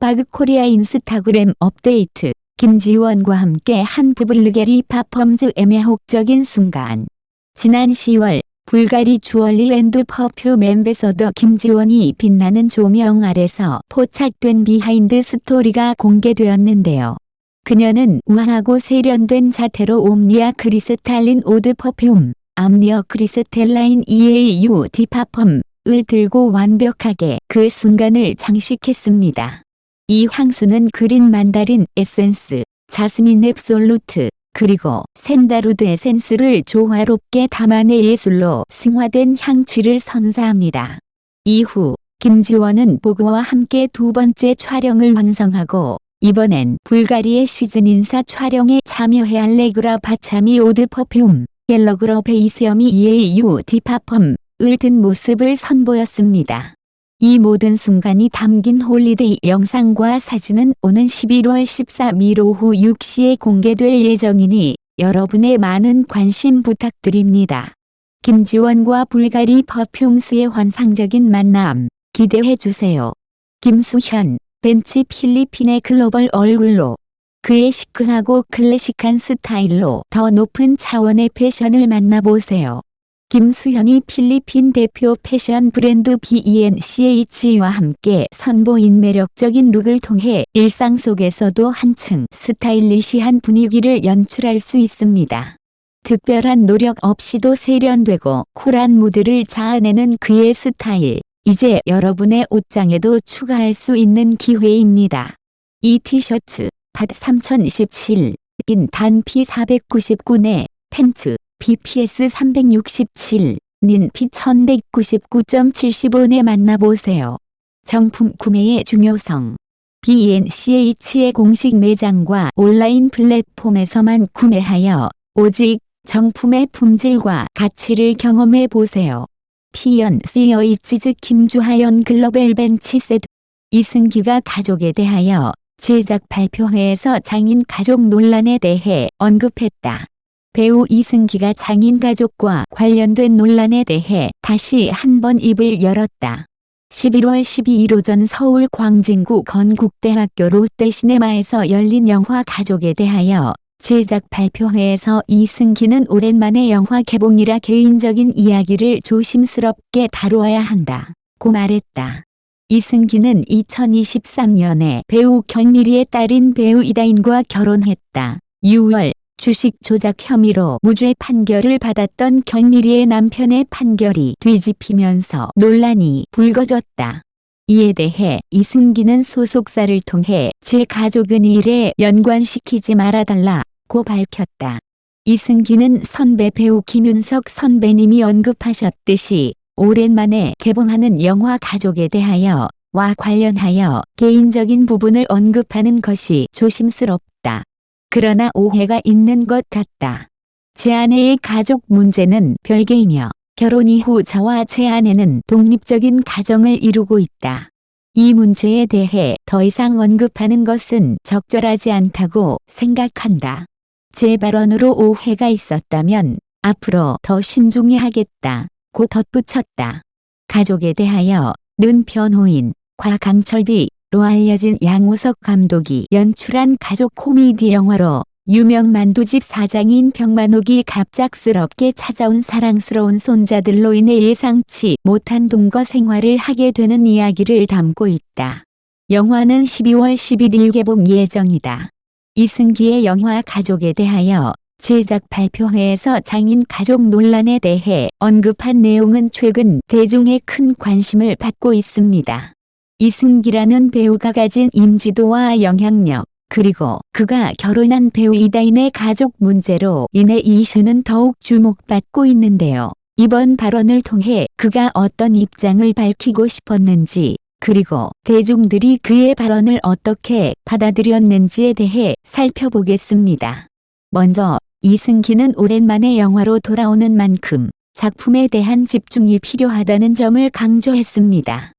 팟빵 코리아 인스타그램 업데이트. 김지원과 함께 한 브블루게리 퍼폼즈 애매혹적인 순간. 지난 10월 불가리 주얼리 앤드 퍼퓸 앰베서더 김지원이 빛나는 조명 아래서 포착된 비하인드 스토리가 공개되었는데요. 그녀는 우아하고 세련된 자태로 옴니아 크리스탈린 오드 퍼퓸, 암니어 크리스텔라인 EAUD 퍼펌을 들고 완벽하게 그 순간을 장식했습니다. 이 향수는 그린 만다린 에센스, 자스민 앱솔루트, 그리고 샌다루드 에센스를 조화롭게 담아내 예술로 승화된 향취를 선사합니다. 이후 김지원은 보그와 함께 두 번째 촬영을 완성하고 이번엔 불가리의 시즌 인사 촬영에 참여해 알레그라 바차미 오드 퍼퓸, 갤러그러 베이스염이 EAUD 퍼펌을 든 모습을 선보였습니다. 이 모든 순간이 담긴 홀리데이 영상과 사진은 오는 11월 13일 오후 6시에 공개될 예정이니 여러분의 많은 관심 부탁드립니다. 김지원과 불가리 퍼퓸스의 환상적인 만남 기대해주세요. 김수현, 벤치 필리핀의 글로벌 얼굴로 그의 시크하고 클래식한 스타일로 더 높은 차원의 패션을 만나보세요. 김수현이 필리핀 대표 패션 브랜드 BENCH와 함께 선보인 매력적인 룩을 통해 일상 속에서도 한층 스타일리시한 분위기를 연출할 수 있습니다. 특별한 노력 없이도 세련되고 쿨한 무드를 자아내는 그의 스타일, 이제 여러분의 옷장에도 추가할 수 있는 기회입니다. 이 티셔츠, 팟 3017, 인 단피 499네, 팬츠, BPS 367, 닌 피 1199.75에 만나보세요. 정품 구매의 중요성. BENCH의 공식 매장과 온라인 플랫폼에서만 구매하여 오직 정품의 품질과 가치를 경험해 보세요. PNC의 김주하연 글로벌 벤치 세트. 이승기가 가족에 대하여 제작 발표회에서 장인 가족 논란에 대해 언급했다. 배우 이승기가 장인 가족과 관련된 논란에 대해 다시 한번 입을 열었다. 11월 12일 오전 서울 광진구 건국대학교 롯데시네마에서 열린 영화 가족에 대하여 제작 발표회에서 이승기는 오랜만에 영화 개봉이라 개인적인 이야기를 조심스럽게 다루어야 한다고 말했다. 이승기는 2023년에 배우 경미리의 딸인 배우 이다인과 결혼했다. 6월 주식 조작 혐의로 무죄 판결을 받았던 경미리의 남편의 판결이 뒤집히면서 논란이 불거졌다. 이에 대해 이승기는 소속사를 통해 제 가족은 이 일에 연관시키지 말아달라고 밝혔다. 이승기는 선배 배우 김윤석 선배님이 언급하셨듯이 오랜만에 개봉하는 영화 가족에 대하여 와 관련하여 개인적인 부분을 언급하는 것이 조심스럽다. 그러나 오해가 있는 것 같다. 제 아내의 가족 문제는 별개이며 결혼 이후 저와 제 아내는 독립적인 가정을 이루고 있다. 이 문제에 대해 더 이상 언급하는 것은 적절하지 않다고 생각한다. 제 발언으로 오해가 있었다면 앞으로 더 신중히 하겠다고 덧붙였다. 가족에 대하여 는 변호인 곽강철 로 알려진 양우석 감독이 연출한 가족 코미디 영화로 유명 만두집 사장인 병만옥이 갑작스럽게 찾아온 사랑스러운 손자들로 인해 예상치 못한 동거 생활을 하게 되는 이야기를 담고 있다. 영화는 12월 11일 개봉 예정이다. 이승기의 영화 가족에 대하여 제작 발표회에서 장인 가족 논란에 대해 언급한 내용은 최근 대중의 큰 관심을 받고 있습니다. 이승기라는 배우가 가진 인지도와 영향력, 그리고 그가 결혼한 배우 이다인의 가족 문제로 인해 이 이슈는 더욱 주목받고 있는데요. 이번 발언을 통해 그가 어떤 입장을 밝히고 싶었는지, 그리고 대중들이 그의 발언을 어떻게 받아들였는지에 대해 살펴보겠습니다. 먼저 이승기는 오랜만에 영화로 돌아오는 만큼 작품에 대한 집중이 필요하다는 점을 강조했습니다.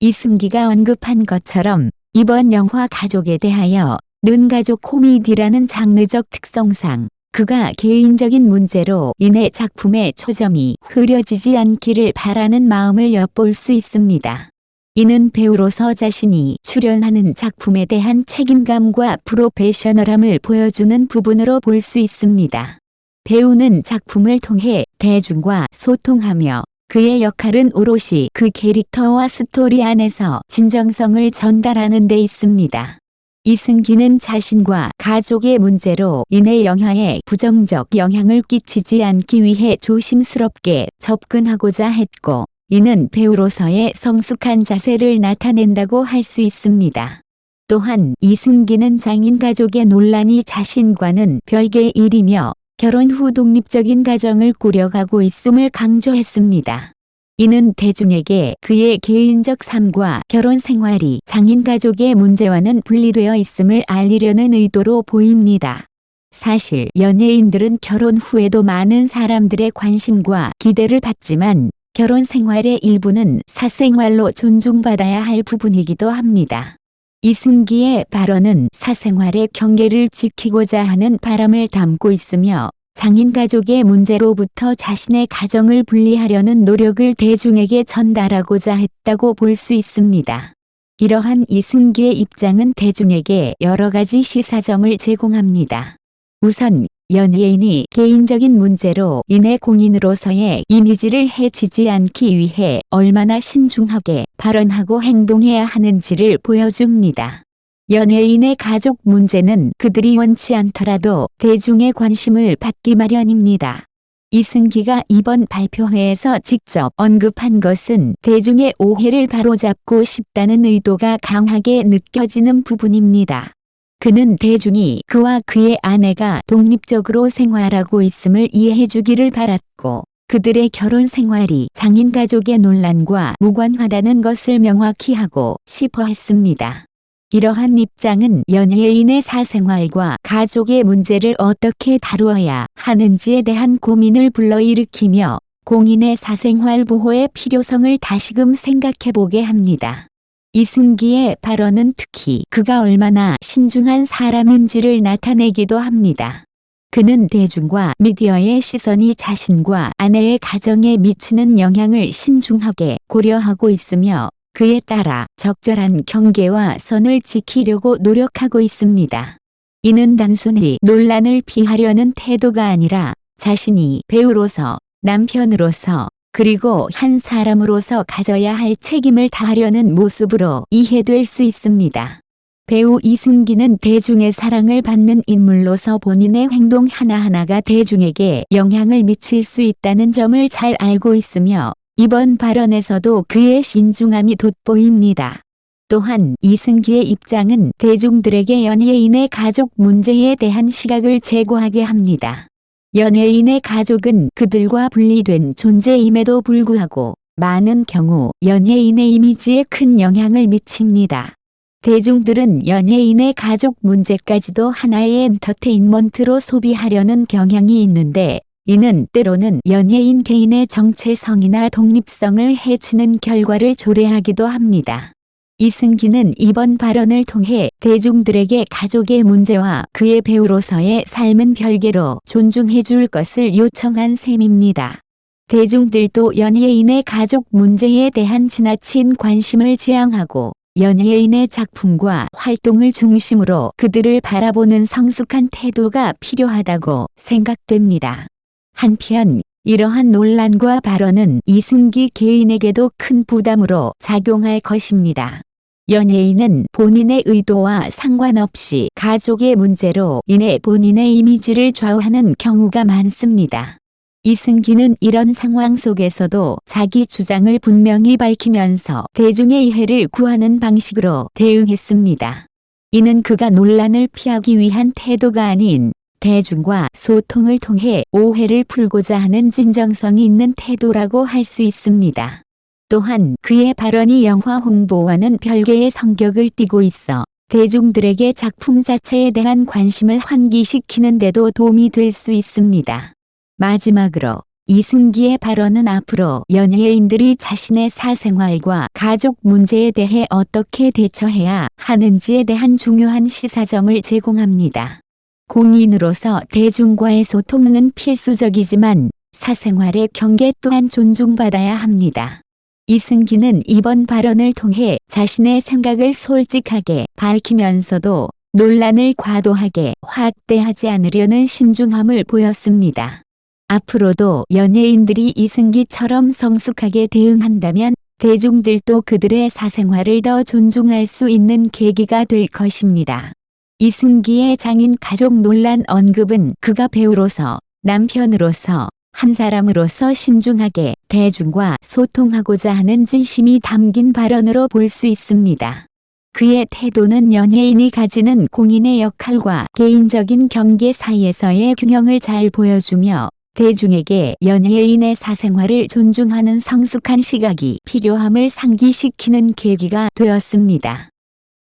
이승기가 언급한 것처럼 이번 영화 가족에 대하여 는 가족 코미디라는 장르적 특성상 그가 개인적인 문제로 인해 작품의 초점이 흐려지지 않기를 바라는 마음을 엿볼 수 있습니다. 이는 배우로서 자신이 출연하는 작품에 대한 책임감과 프로페셔널함을 보여주는 부분으로 볼 수 있습니다. 배우는 작품을 통해 대중과 소통하며 그의 역할은 오롯이 그 캐릭터와 스토리 안에서 진정성을 전달하는 데 있습니다. 이승기는 자신과 가족의 문제로 인해 영화에 부정적 영향을 끼치지 않기 위해 조심스럽게 접근하고자 했고, 이는 배우로서의 성숙한 자세를 나타낸다고 할 수 있습니다. 또한 이승기는 장인 가족의 논란이 자신과는 별개의 일이며 결혼 후 독립적인 가정을 꾸려가고 있음을 강조했습니다. 이는 대중에게 그의 개인적 삶과 결혼 생활이 장인 가족의 문제와는 분리되어 있음을 알리려는 의도로 보입니다. 사실 연예인들은 결혼 후에도 많은 사람들의 관심과 기대를 받지만 결혼 생활의 일부는 사생활로 존중받아야 할 부분이기도 합니다. 이승기의 발언은 사생활의 경계를 지키고자 하는 바람을 담고 있으며 장인 가족의 문제로부터 자신의 가정을 분리하려는 노력을 대중에게 전달하고자 했다고 볼 수 있습니다. 이러한 이승기의 입장은 대중에게 여러 가지 시사점을 제공합니다. 우선 연예인이 개인적인 문제로 인해 공인으로서의 이미지를 해치지 않기 위해 얼마나 신중하게 발언하고 행동해야 하는지를 보여줍니다. 연예인의 가족 문제는 그들이 원치 않더라도 대중의 관심을 받기 마련입니다. 이승기가 이번 발표회에서 직접 언급한 것은 대중의 오해를 바로잡고 싶다는 의도가 강하게 느껴지는 부분입니다. 그는 대중이 그와 그의 아내가 독립적으로 생활하고 있음을 이해해주기를 바랐고, 그들의 결혼 생활이 장인 가족의 논란과 무관하다는 것을 명확히 하고 싶어 했습니다. 이러한 입장은 연예인의 사생활과 가족의 문제를 어떻게 다루어야 하는지에 대한 고민을 불러일으키며 공인의 사생활 보호의 필요성을 다시금 생각해보게 합니다. 이승기의 발언은 특히 그가 얼마나 신중한 사람인지를 나타내기도 합니다. 그는 대중과 미디어의 시선이 자신과 아내의 가정에 미치는 영향을 신중하게 고려하고 있으며 그에 따라 적절한 경계와 선을 지키려고 노력하고 있습니다. 이는 단순히 논란을 피하려는 태도가 아니라 자신이 배우로서, 남편으로서, 그리고 한 사람으로서 가져야 할 책임을 다하려는 모습으로 이해될 수 있습니다. 배우 이승기는 대중의 사랑을 받는 인물로서 본인의 행동 하나하나가 대중에게 영향을 미칠 수 있다는 점을 잘 알고 있으며 이번 발언에서도 그의 신중함이 돋보입니다. 또한 이승기의 입장은 대중들에게 연예인의 가족 문제에 대한 시각을 제고하게 합니다. 연예인의 가족은 그들과 분리된 존재임에도 불구하고 많은 경우 연예인의 이미지에 큰 영향을 미칩니다. 대중들은 연예인의 가족 문제까지도 하나의 엔터테인먼트로 소비하려는 경향이 있는데 이는 때로는 연예인 개인의 정체성이나 독립성을 해치는 결과를 초래하기도 합니다. 이승기는 이번 발언을 통해 대중들에게 가족의 문제와 그의 배우로서의 삶은 별개로 존중해 줄 것을 요청한 셈입니다. 대중들도 연예인의 가족 문제에 대한 지나친 관심을 지양하고 연예인의 작품과 활동을 중심으로 그들을 바라보는 성숙한 태도가 필요하다고 생각됩니다. 한편 이러한 논란과 발언은 이승기 개인에게도 큰 부담으로 작용할 것입니다. 연예인은 본인의 의도와 상관없이 가족의 문제로 인해 본인의 이미지를 좌우하는 경우가 많습니다. 이승기는 이런 상황 속에서도 자기 주장을 분명히 밝히면서 대중의 이해를 구하는 방식으로 대응했습니다. 이는 그가 논란을 피하기 위한 태도가 아닌 대중과 소통을 통해 오해를 풀고자 하는 진정성이 있는 태도라고 할 수 있습니다. 또한 그의 발언이 영화 홍보와는 별개의 성격을 띠고 있어 대중들에게 작품 자체에 대한 관심을 환기시키는 데도 도움이 될 수 있습니다. 마지막으로 이승기의 발언은 앞으로 연예인들이 자신의 사생활과 가족 문제에 대해 어떻게 대처해야 하는지에 대한 중요한 시사점을 제공합니다. 공인으로서 대중과의 소통은 필수적이지만 사생활의 경계 또한 존중받아야 합니다. 이승기는 이번 발언을 통해 자신의 생각을 솔직하게 밝히면서도 논란을 과도하게 확대하지 않으려는 신중함을 보였습니다. 앞으로도 연예인들이 이승기처럼 성숙하게 대응한다면 대중들도 그들의 사생활을 더 존중할 수 있는 계기가 될 것입니다. 이승기의 장인 가족 논란 언급은 그가 배우로서, 남편으로서, 한 사람으로서 신중하게 대중과 소통하고자 하는 진심이 담긴 발언으로 볼 수 있습니다. 그의 태도는 연예인이 가지는 공인의 역할과 개인적인 경계 사이에서의 균형을 잘 보여주며 대중에게 연예인의 사생활을 존중하는 성숙한 시각이 필요함을 상기시키는 계기가 되었습니다.